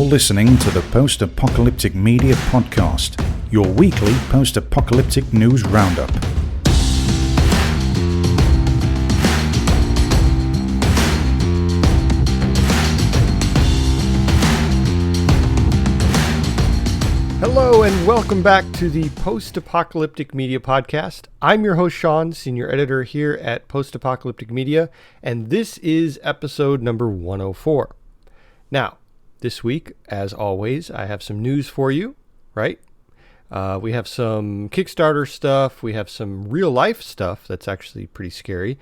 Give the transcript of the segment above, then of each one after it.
listening to the Post-Apocalyptic Media Podcast, your weekly post-apocalyptic news roundup. Hello and welcome back to the Post-Apocalyptic Media Podcast. I'm your host, Shawn, Senior Editor here at Post-Apocalyptic Media, and this is episode number 104. Now, this week, as always, I have some news for you, right? We have some Kickstarter stuff. We have some real-life stuff that's actually pretty scary.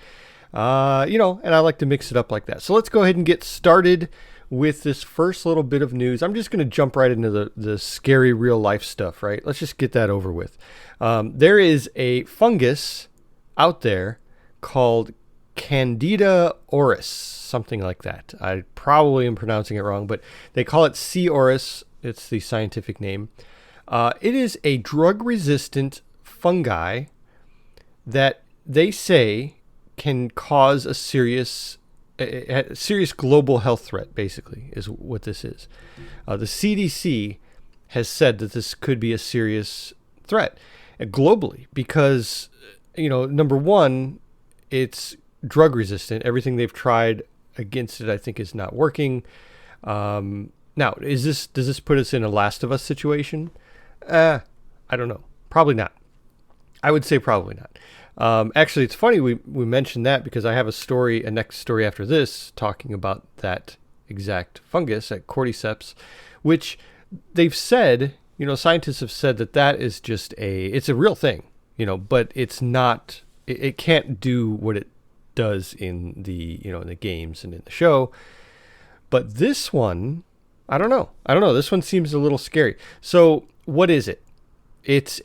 And I like to mix it up like that. So let's go ahead and get started with this first little bit of news. I'm just going to jump right into the scary real life stuff, right? Let's just get that over with. There is a fungus out there called Candida auris, something like that. I probably am pronouncing it wrong, but they call it C. auris. It's the scientific name. It is a drug-resistant fungi that they say can cause a serious global health threat, basically, is what this is. The CDC has said that this could be a serious threat globally because, number one, it's drug resistant. Everything they've tried against it, I think, is not working. Now, does this put us in a Last of Us situation? I don't know. Probably not. I would say probably not. Actually, it's funny we mentioned that because I have a next story after this, talking about that exact fungus at cordyceps, which they've said, scientists have said that is just it's a real thing, but it's not, it can't do what it does in the, in the games and in the show. But this one, I don't know. This one seems a little scary. So what is it? It's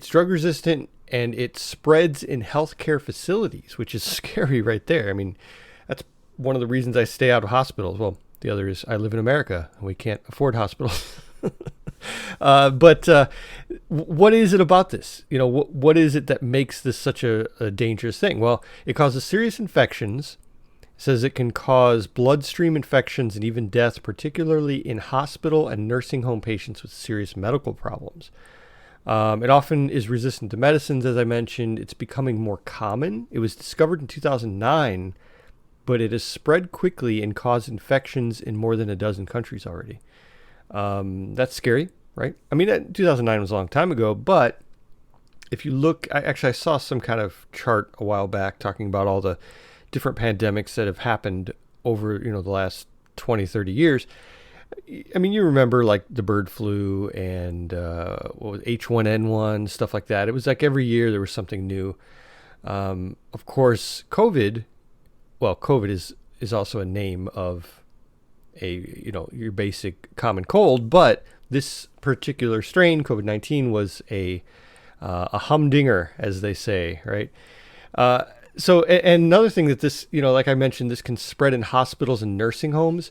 drug resistant. And it spreads in healthcare facilities, which is scary right there. I mean, that's one of the reasons I stay out of hospitals. Well, the other is I live in America and we can't afford hospitals. But what is it about this? What is it that makes this such a dangerous thing? Well, it causes serious infections. It says it can cause bloodstream infections and even death, particularly in hospital and nursing home patients with serious medical problems. It often is resistant to medicines, as I mentioned. It's becoming more common. It was discovered in 2009, but it has spread quickly and caused infections in more than a dozen countries already. That's scary, right? I mean, 2009 was a long time ago, but if you look, I saw some kind of chart a while back talking about all the different pandemics that have happened over, the last 20, 30 years. I mean, you remember like the bird flu and H1N1, stuff like that. It was like every year there was something new. Of course, COVID is also a name of your basic common cold, but this particular strain, COVID-19, was a humdinger, as they say, right? So another thing that this, like I mentioned, this can spread in hospitals and nursing homes.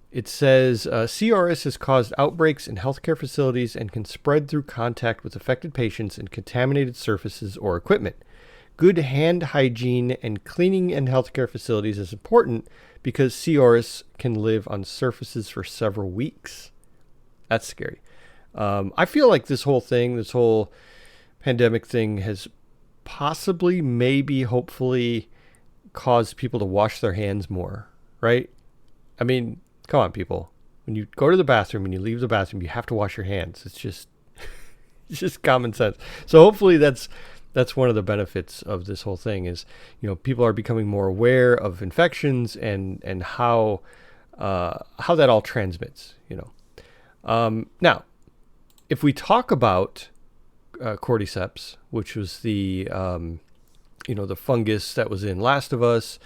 It says C. auris has caused outbreaks in healthcare facilities and can spread through contact with affected patients and contaminated surfaces or equipment. Good hand hygiene and cleaning in healthcare facilities is important because C. auris can live on surfaces for several weeks. That's scary. I feel like this whole pandemic thing has possibly, maybe, hopefully caused people to wash their hands more, right? I mean, come on, people. When you go to the bathroom and you leave the bathroom, you have to wash your hands. It's just common sense. So hopefully that's one of the benefits of this whole thing is, people are becoming more aware of infections and how that all transmits, Now, if we talk about cordyceps, which was the fungus that was in Last of Us,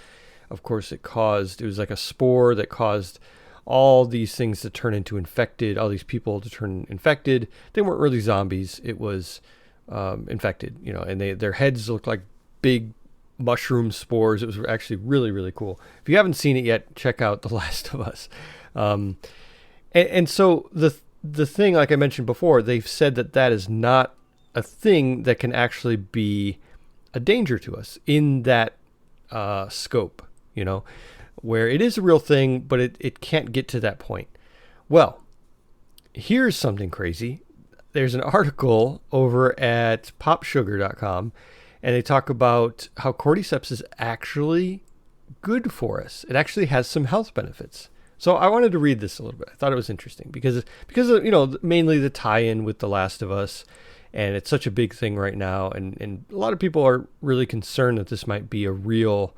of course, it was like a spore that caused all these things to turn into infected, all these people to turn infected. They weren't really zombies. It was infected, and their heads looked like big mushroom spores. It was actually really, really cool. If you haven't seen it yet, check out The Last of Us. And so the thing, like I mentioned before, they've said that is not a thing that can actually be a danger to us in that scope, where it is a real thing, but it can't get to that point. Well, here's something crazy. There's an article over at popsugar.com, and they talk about how cordyceps is actually good for us. It actually has some health benefits. So I wanted to read this a little bit. I thought it was interesting because of, mainly the tie-in with The Last of Us, and it's such a big thing right now, and a lot of people are really concerned that this might be a real.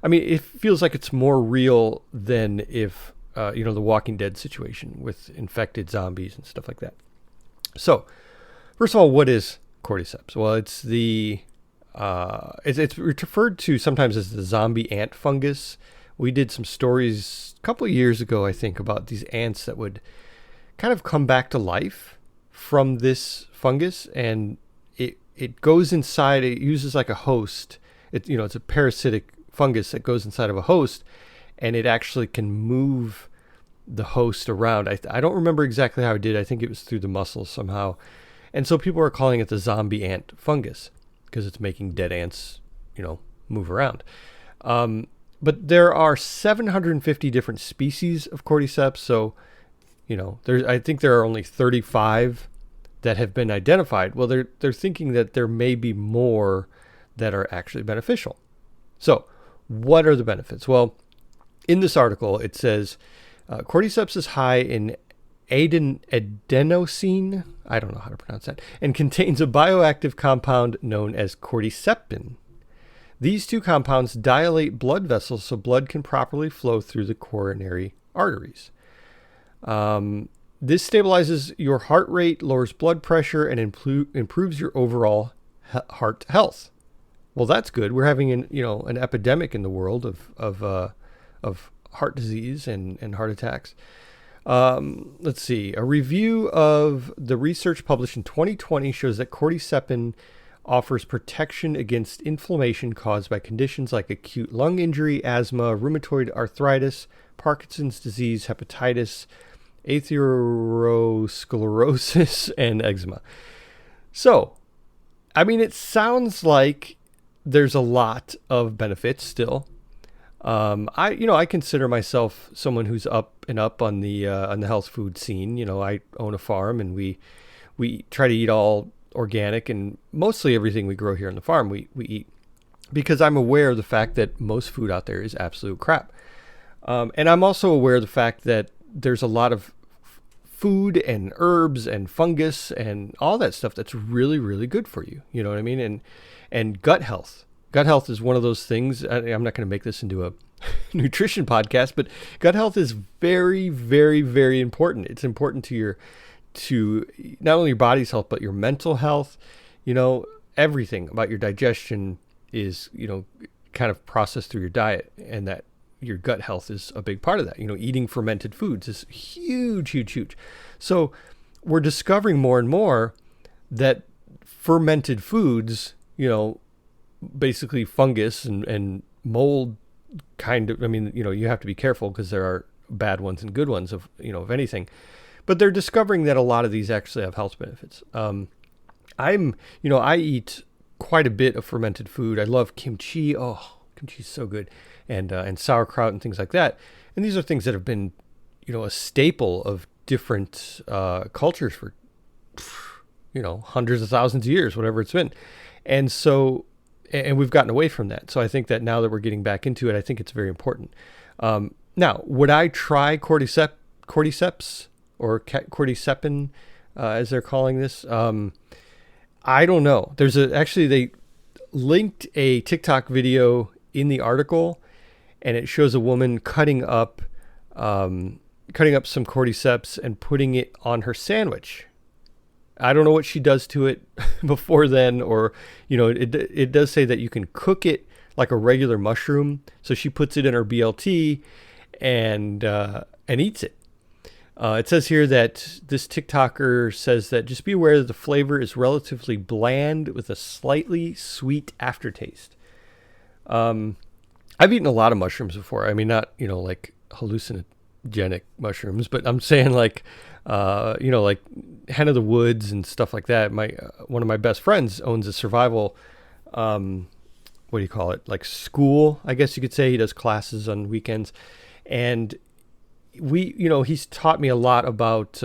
I mean, it feels like it's more real than if the Walking Dead situation with infected zombies and stuff like that. So, first of all, what is cordyceps? Well, it's it's referred to sometimes as the zombie ant fungus. We did some stories a couple of years ago, I think, about these ants that would kind of come back to life from this fungus, and it goes inside. It uses like a host. It's a parasitic fungus that goes inside of a host, and it actually can move the host around. I don't remember exactly how it did. I think it was through the muscles somehow. And so people are calling it the zombie ant fungus because it's making dead ants, move around. But there are 750 different species of cordyceps. So, I think there are only 35 that have been identified. Well, they're thinking that there may be more that are actually beneficial. So what are the benefits? Well, in this article, it says cordyceps is high in adenosine, I don't know how to pronounce that, and contains a bioactive compound known as cordycepin. These two compounds dilate blood vessels so blood can properly flow through the coronary arteries. This stabilizes your heart rate, lowers blood pressure, and improves your overall heart health. Well, that's good. We're having an epidemic in the world of heart disease and heart attacks. Let's see. A review of the research published in 2020 shows that cordycepin offers protection against inflammation caused by conditions like acute lung injury, asthma, rheumatoid arthritis, Parkinson's disease, hepatitis, atherosclerosis, and eczema. So, I mean, it sounds like there's a lot of benefits still. I consider myself someone who's up and up on the health food scene. I own a farm, and we try to eat all organic, and mostly everything we grow here on the farm we eat, because I'm aware of the fact that most food out there is absolute crap. And I'm also aware of the fact that there's a lot of food and herbs and fungus and all that stuff that's really, really good for you. You know what I mean? And gut health. Gut health is one of those things. I'm not going to make this into a nutrition podcast, but gut health is very, very, very important. It's important to not only your body's health, but your mental health. Everything about your digestion is, kind of processed through your diet, and that your gut health is a big part of that. Eating fermented foods is huge, huge, huge. So we're discovering more and more that fermented foods, basically fungus and mold kind of, you have to be careful because there are bad ones and good ones of anything, but they're discovering that a lot of these actually have health benefits. I eat quite a bit of fermented food. I love kimchi. Oh, kimchi is so good. And sauerkraut and things like that. And these are things that have been, a staple of different cultures for, hundreds of thousands of years, whatever it's been. And so, and we've gotten away from that. So I think that now that we're getting back into it, I think it's very important. Now, would I try cordyceps or cordycepin, as they're calling this? I don't know. They linked a TikTok video in the article, and it shows a woman cutting up some cordyceps and putting it on her sandwich. I don't know what she does to it before then, or, it does say that you can cook it like a regular mushroom. So she puts it in her BLT and eats it. It says here that this TikToker says that just be aware that the flavor is relatively bland with a slightly sweet aftertaste. I've eaten a lot of mushrooms before. I mean, not, like hallucinogenic mushrooms, but I'm saying like hen of the woods and stuff like that. One of my best friends owns a survival, what do you call it? Like school, I guess you could say. He does classes on weekends, and he's taught me a lot about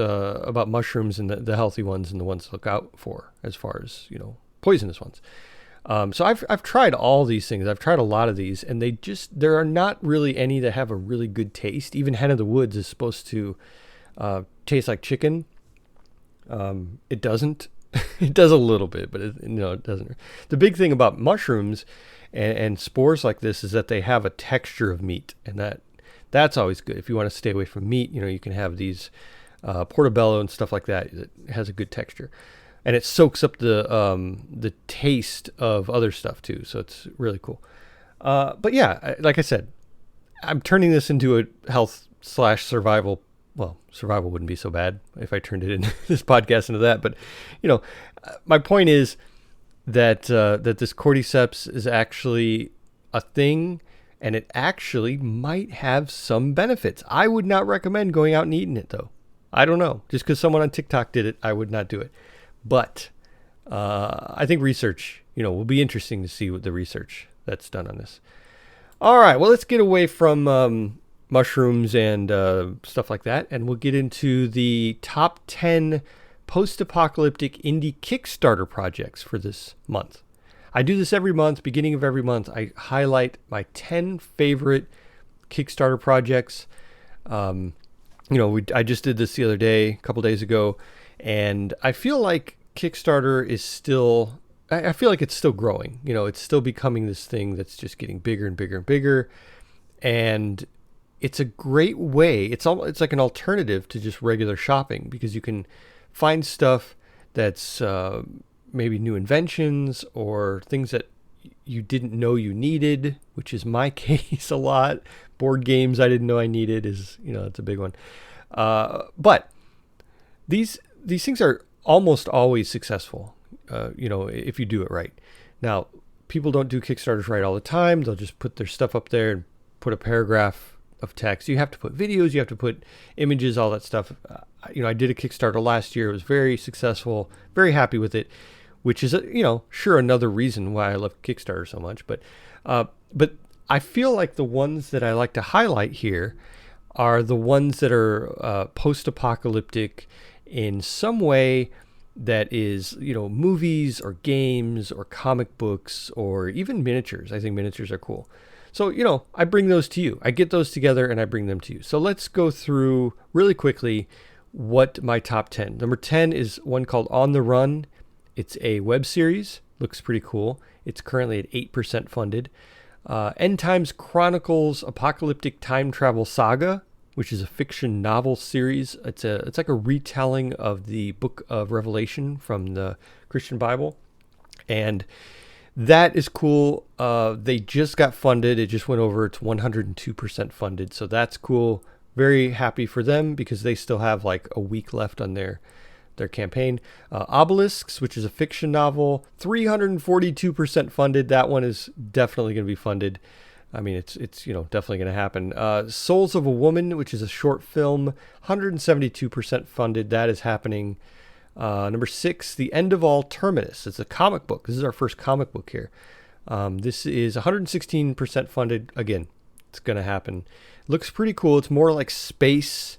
mushrooms and the healthy ones and the ones to look out for as far as, poisonous ones. So I've tried all these things. I've tried a lot of these, and there are not really any that have a really good taste. Even Hen of the Woods is supposed to taste like chicken. It doesn't. It does a little bit, but it doesn't. The big thing about mushrooms and spores like this is that they have a texture of meat, and that's always good. If you want to stay away from meat, you can have these portobello and stuff like that. It has a good texture. And it soaks up the taste of other stuff too, so it's really cool. But yeah, like I said, I'm turning this into a health/survival. Well, survival wouldn't be so bad if I turned it into this podcast into that. But my point is that this cordyceps is actually a thing, and it actually might have some benefits. I would not recommend going out and eating it though. I don't know. Just because someone on TikTok did it, I would not do it. But I think research, will be interesting to see what the research that's done on this. All right, well, let's get away from mushrooms and stuff like that, and we'll get into the top 10 post-apocalyptic indie Kickstarter projects for this month. I do this every month, beginning of every month. I highlight my 10 favorite Kickstarter projects. I just did this the other day, a couple days ago. And I feel like Kickstarter is still, I feel like it's still growing. It's still becoming this thing that's just getting bigger and bigger and bigger. And it's a great way. It's like an alternative to just regular shopping, because you can find stuff that's maybe new inventions or things that you didn't know you needed, which is my case a lot. Board games I didn't know I needed it's a big one. But these things are almost always successful, if you do it right. Now, people don't do Kickstarters right all the time. They'll just put their stuff up there and put a paragraph of text. You have to put videos, you have to put images, all that stuff. I did a Kickstarter last year. It was very successful, very happy with it, which is, sure, another reason why I love Kickstarter so much. But I feel like the ones that I like to highlight here are the ones that are post-apocalyptic in some way that is, movies or games or comic books or even miniatures. I think miniatures are cool. So, I bring those to you. I get those together and I bring them to you. So let's go through really quickly what my top 10. Number 10 is one called On the Run. It's a web series. Looks pretty cool. It's currently at 8% funded. End Times Chronicles Apocalyptic Time Travel Saga, which is a fiction novel series. It's like a retelling of the book of Revelation from the Christian Bible. And that is cool. They just got funded. It just went over. It's 102% funded. So that's cool. Very happy for them because they still have like a week left on their campaign. Obelisks, which is a fiction novel, 342% funded. That one is definitely going to be funded. I mean, it's definitely going to happen. Souls of a Woman, which is a short film, 172% funded. That is happening. Number 6, The End of All Terminus. It's a comic book. This is our first comic book here. This is 116% funded. Again, it's going to happen. Looks pretty cool. It's more like space,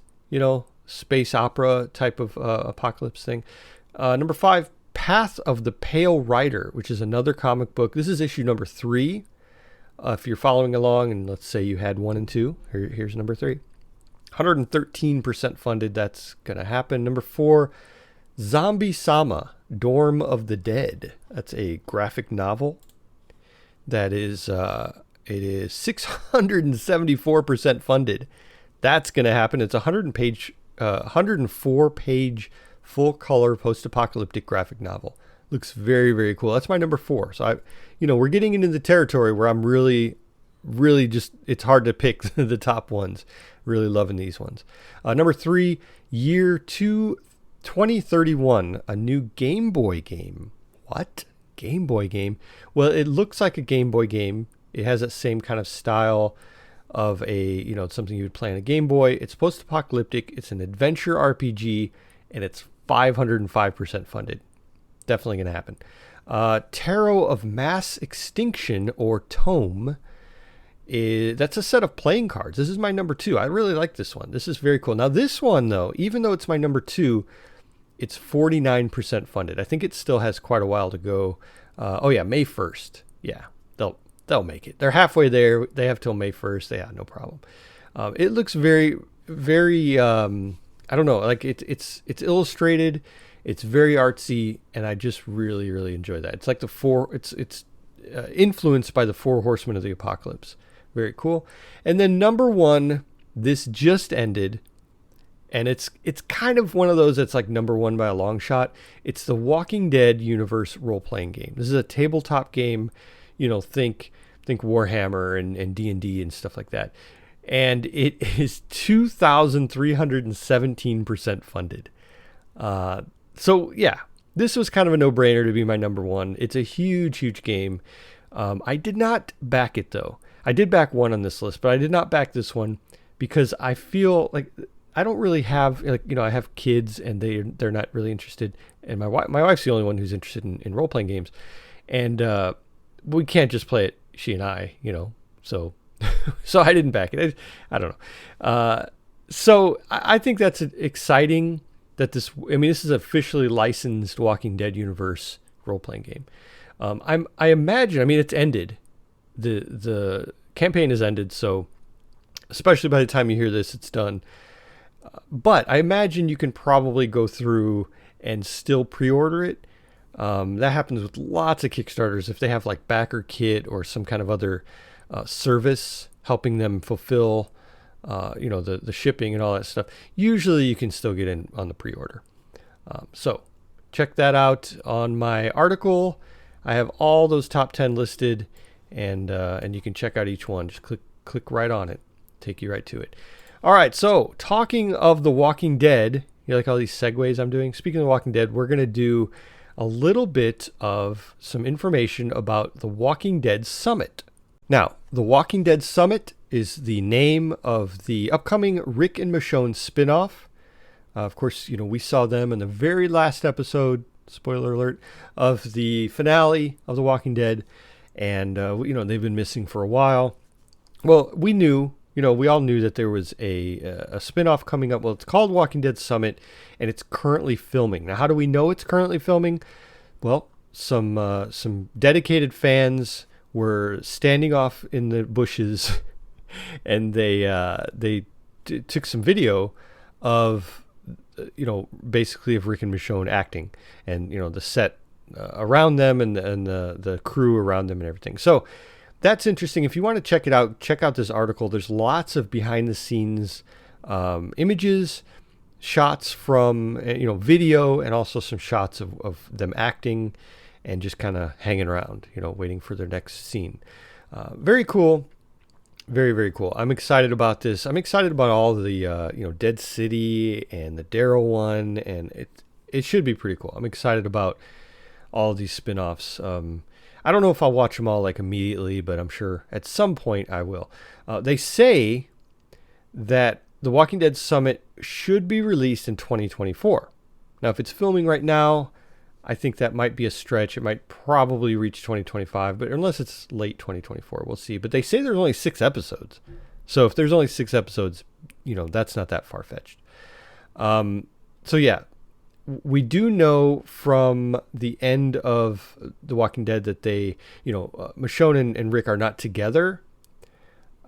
space opera type of apocalypse thing. Number 5, Path of the Pale Rider, which is another comic book. This is issue number 3. If you're following along, and let's say you had 1 and 2, here's number 3. 113% funded. That's going to happen. Number 4, Zombie Sama, Dorm of the Dead. That's a graphic novel. That is, it is 674% funded. That's going to happen. It's a 104-page full-color post-apocalyptic graphic novel. Looks very, very cool. That's my number 4. So we're getting into the territory where I'm really just, it's hard to pick the top ones. Really loving these ones. Number 3, Year 2031, a new Game Boy game. What? Game Boy game? Well, it looks like a Game Boy game. It has that same kind of style of a, something you would play on a Game Boy. It's post-apocalyptic. It's an adventure RPG, and it's 505% funded. Definitely going to happen. Tarot of Mass Extinction, or Tome, that's a set of playing cards. This is my number 2. I really like this one. This is very cool. Now this one though, even though it's my number 2, it's 49% funded. I think it still has quite a while to go. May 1st. Yeah, they'll make it. They're halfway there. They have till May 1st. Yeah, no problem. It looks very, very. I don't know. Like it's illustrated. It's very artsy, and I just really, really enjoy that. It's like It's influenced by the 4 Horsemen of the Apocalypse. Very cool. And then number 1, this just ended, and it's kind of one of those that's like number 1 by a long shot. It's the Walking Dead universe role-playing game. This is a tabletop game. Think Warhammer and D&D and stuff like that. And it is 2,317% funded. So yeah, this was kind of a no-brainer to be my number 1. It's a huge, huge game. I did not back it though. I did back one on this list, but I did not back this one because I feel like I don't really have, I have kids and they're not really interested. And my wife's the only one who's interested in role-playing games. And we can't just play it, she and I, so so I didn't back it. I don't know. So I think that's exciting that this is officially licensed Walking Dead universe role-playing game. I imagine, it's ended. The campaign has ended, so especially by the time you hear this, it's done. But I imagine you can probably go through and still pre-order it. That happens with lots of Kickstarters. If they have like backer kit or some kind of other service helping them fulfill, the shipping and all that stuff, usually you can still get in on the pre-order. So check that out on my article. I have all those top 10 listed, and you can check out each one. Just click right on it, take you right to it. All right, so talking of The Walking Dead, you like all these segues I'm doing? Speaking of The Walking Dead, we're going to do a little bit of some information about the Walking Dead Summit. Now, the Walking Dead Summit is the name of the upcoming Rick and Michonne spinoff. Of course, we saw them in the very last episode, spoiler alert, of the finale of The Walking Dead. And, they've been missing for a while. Well, we knew, we all knew that there was a spinoff coming up. Well, it's called Walking Dead Summit, and it's currently filming. Now, how do we know it's currently filming? Well, some dedicated fans were standing off in the bushes, and they took some video of, basically of Rick and Michonne acting, and the set around them and the crew around them and everything. So that's interesting. If you want to check it out, check out this article. There's lots of behind the scenes images, shots from video, and also some shots of them acting and just kind of hanging around, waiting for their next scene. Very cool. Very, very cool. I'm excited about this. I'm excited about all the, Dead City and the Daryl one, and it should be pretty cool. I'm excited about all these spin-offs. I don't know if I'll watch them all like immediately, but I'm sure at some point I will. They say that the Walking Dead Summit should be released in 2024. Now, if it's filming right now, I think that might be a stretch. It might probably reach 2025, but unless it's late 2024, we'll see. But they say there's only 6 episodes. So if there's only 6 episodes, that's not that far-fetched. So yeah, we do know from the end of The Walking Dead that they, Michonne and Rick are not together.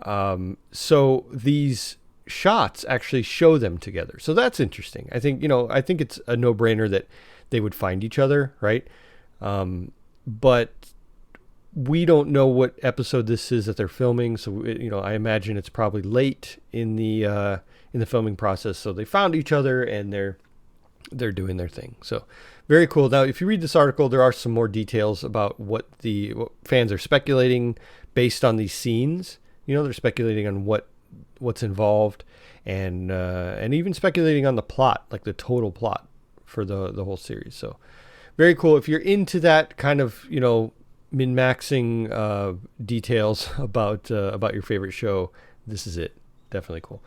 So these shots actually show them together. So that's interesting. I think it's a no-brainer that they would find each other, right? But we don't know what episode this is that they're filming. So, I imagine it's probably late in the filming process. So they found each other and they're doing their thing. So very cool. Now, if you read this article, there are some more details about what fans are speculating based on these scenes. They're speculating on what's involved and even speculating on the plot, like the total plot for the whole series. So very cool. If you're into that kind of, min-maxing details about your favorite show, this is it. Definitely cool.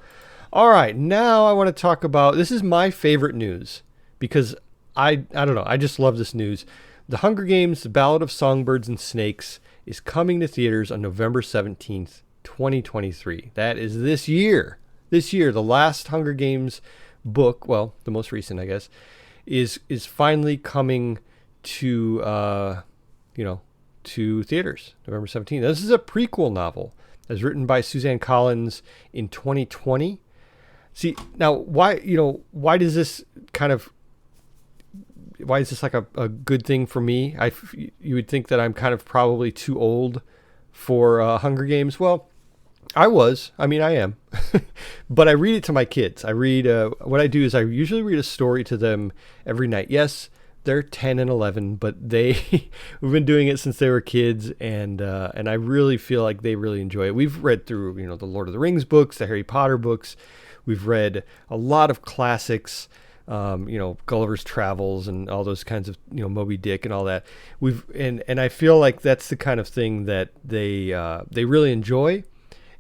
All right, now I want to talk about, this is my favorite news because I don't know, I just love this news. The Hunger Games, The Ballad of Songbirds and Snakes is coming to theaters on November 17th, 2023. That is this year. This year, the last Hunger Games book, well, the most recent, I guess, is finally coming to to theaters, November 17th. This is a prequel novel. It was written by Suzanne Collins in 2020. See, now why is this like a good thing for me? You would think that I'm kind of probably too old for Hunger Games. Well, I am, but I read it to my kids. What I do is I usually read a story to them every night. Yes, they're 10 and 11, but we've been doing it since they were kids, and I really feel like they really enjoy it. We've read through, the Lord of the Rings books, the Harry Potter books. We've read a lot of classics, Gulliver's Travels and all those kinds of, Moby Dick and all that. And I feel like that's the kind of thing that they really enjoy.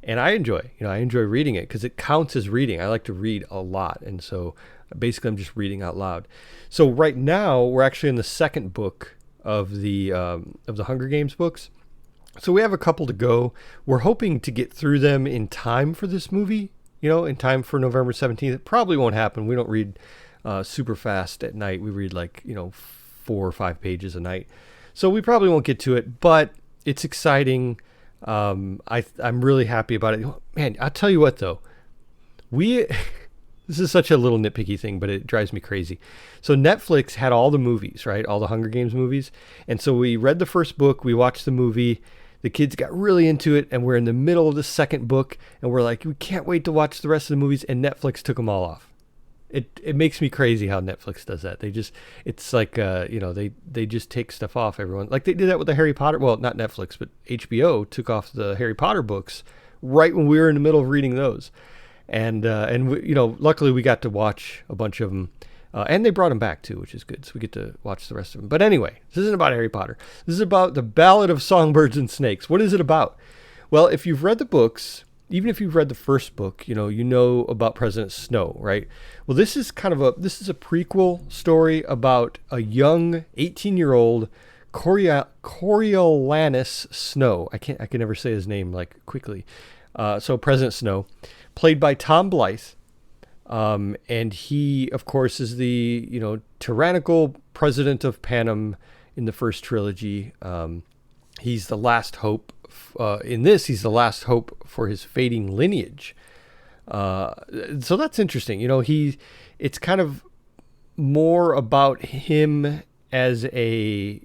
And I enjoy reading it because it counts as reading. I like to read a lot. And so basically I'm just reading out loud. So right now we're actually in the second book of the Hunger Games books. So we have a couple to go. We're hoping to get through them in time for this movie, in time for November 17th. It probably won't happen. We don't read super fast at night. We read 4 or 5 pages a night. So we probably won't get to it, but it's exciting. I'm really happy about it. Man, I'll tell you what though, this is such a little nitpicky thing, but it drives me crazy. So Netflix had all the movies, right? All the Hunger Games movies. And so we read the first book, we watched the movie, the kids got really into it, and we're in the middle of the second book, and we're like, we can't wait to watch the rest of the movies, and Netflix took them all off. It makes me crazy how Netflix does that. It's like, they just take stuff off everyone. Like they did that with the Harry Potter. Well, not Netflix, but HBO took off the Harry Potter books right when we were in the middle of reading those. And we, luckily we got to watch a bunch of them. And they brought them back too, which is good. So we get to watch the rest of them. But anyway, this isn't about Harry Potter. This is about the Ballad of Songbirds and Snakes. What is it about? Well, if you've read the books, even if you've read the first book, you know about President Snow, right? Well, this is a prequel story about a young 18-year-old Coriolanus Snow. I can never say his name quickly. So President Snow, played by Tom Blythe. And he, of course, is the, tyrannical president of Panem in the first trilogy. He's the last hope. In this, he's the last hope for his fading lineage. So that's interesting. It's kind of more about him as as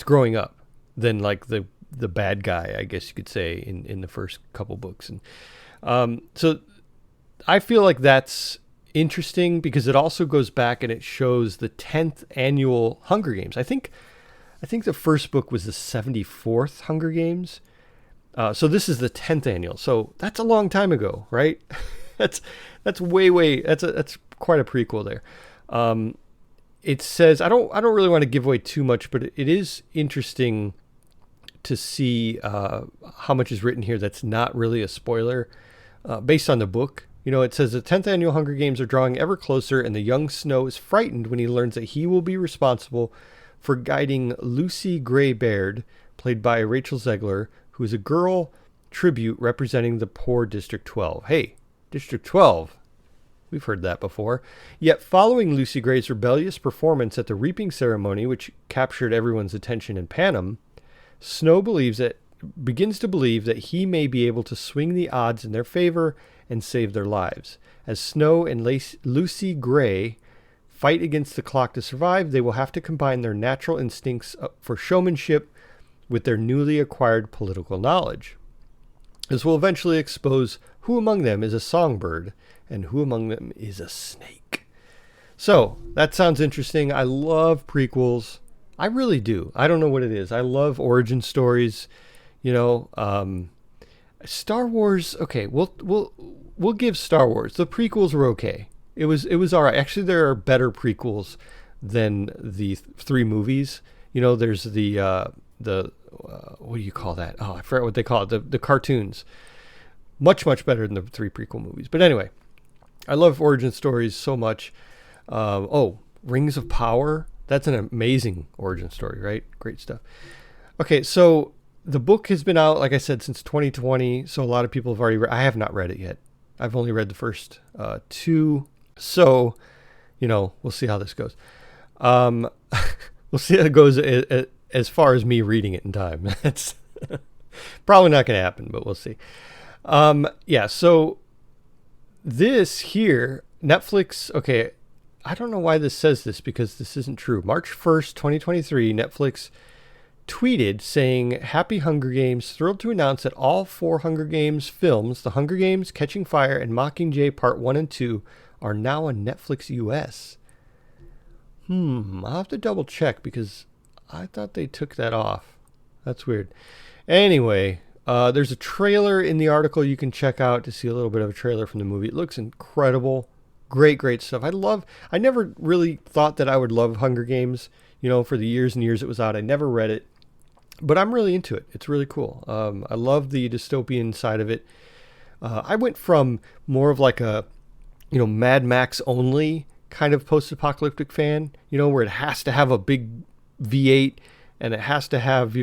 growing up than the bad guy, I guess you could say, in the first couple books. And so I feel like that's interesting because it also goes back and it shows the 10th annual Hunger Games. I think the first book was the 74th Hunger Games. So this is the 10th annual. So that's a long time ago, right? that's way that's quite a prequel there. It says I don't really want to give away too much, but it is interesting to see how much is written here that's not really a spoiler based on the book. It says the 10th annual Hunger Games are drawing ever closer, and the young Snow is frightened when he learns that he will be responsible for guiding Lucy Gray Baird, played by Rachel Zegler, who is a girl tribute representing the poor District 12. Hey, District 12. We've heard that before. Yet following Lucy Gray's rebellious performance at the reaping ceremony, which captured everyone's attention in Panem, Snow begins to believe that he may be able to swing the odds in their favor and save their lives. As Snow and Lucy Gray fight against the clock to survive, they will have to combine their natural instincts for showmanship with their newly acquired political knowledge. This will eventually expose who among them is a songbird and who among them is a snake. So, that sounds interesting. I love prequels. I really do. I don't know what it is. I love origin stories. Star Wars, okay, we'll give Star Wars. The prequels were okay. It was all right. Actually, there are better prequels than the 3 movies. There's the what do you call that? Oh, I forgot what they call it. The cartoons. Much better than the 3 prequel movies. But anyway, I love origin stories so much. Rings of Power. That's an amazing origin story, right? Great stuff. Okay, so the book has been out, like I said, since 2020. So a lot of people have already read. I have not read it yet. I've only read the first two. So, we'll see how this goes. We'll see how it goes as far as me reading it in time. That's probably not going to happen, but we'll see. So this here, Netflix, okay, I don't know why this says this because this isn't true. March 1st, 2023, Netflix tweeted saying, "Happy Hunger Games, thrilled to announce that all 4 Hunger Games films, The Hunger Games, Catching Fire, and Mockingjay Part 1 and 2, are now on Netflix US. I'll have to double check because I thought they took that off. That's weird. Anyway, there's a trailer in the article you can check out to see a little bit of a trailer from the movie. It looks incredible. Great stuff. I never really thought that I would love Hunger Games, for the years and years it was out. I never read it, but I'm really into it. It's really cool. I love the dystopian side of it. I went from more of like a, Mad Max only kind of post-apocalyptic fan, where it has to have a big V8 and it has to have,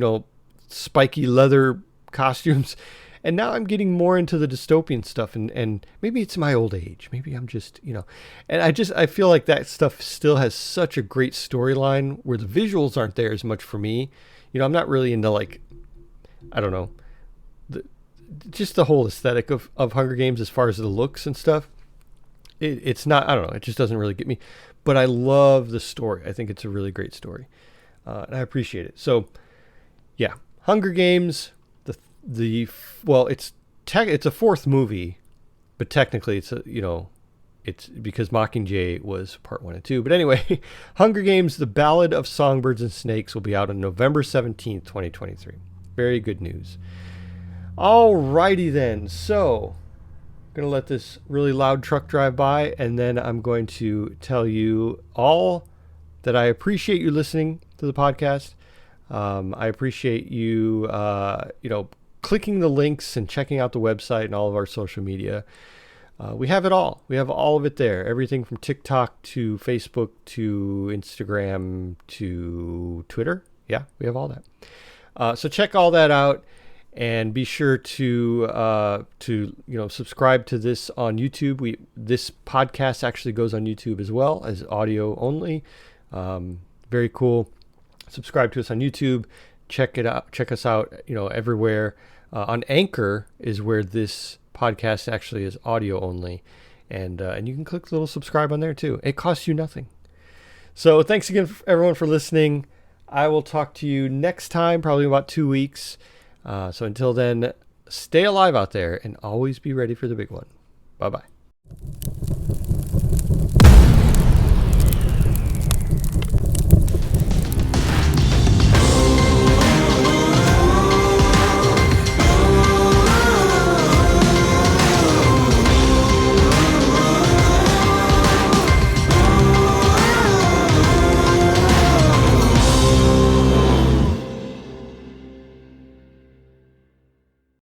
spiky leather costumes. And now I'm getting more into the dystopian stuff, and maybe it's my old age. Maybe I'm just, and I feel like that stuff still has such a great storyline where the visuals aren't there as much for me. I'm not really into I don't know, just the whole aesthetic of Hunger Games as far as the looks and stuff. It's not, I don't know, it just doesn't really get me. But I love the story. I think it's a really great story. And I appreciate it. So, yeah, Hunger Games, it's a 4th movie, but technically it's it's because Mockingjay was part 1 and 2. But anyway, Hunger Games, The Ballad of Songbirds and Snakes will be out on November 17th, 2023. Very good news. Alrighty then. So, I'm going to let this really loud truck drive by, and then I'm going to tell you all that I appreciate you listening to the podcast. I appreciate you, clicking the links and checking out the website and all of our social media. We have it all. We have all of it there. Everything from TikTok to Facebook to Instagram to Twitter. Yeah, we have all that. So check all that out, and be sure to subscribe to this on YouTube. This podcast actually goes on YouTube as well as audio only. Very cool. Subscribe to us on YouTube. Check it out. Check us out. Everywhere. On Anchor is where this podcast actually is audio only, and you can click the little subscribe on there too. It costs you nothing. So thanks again, everyone, for listening. I will talk to you next time, probably in about 2 weeks. So until then, stay alive out there and always be ready for the big one. Bye-bye.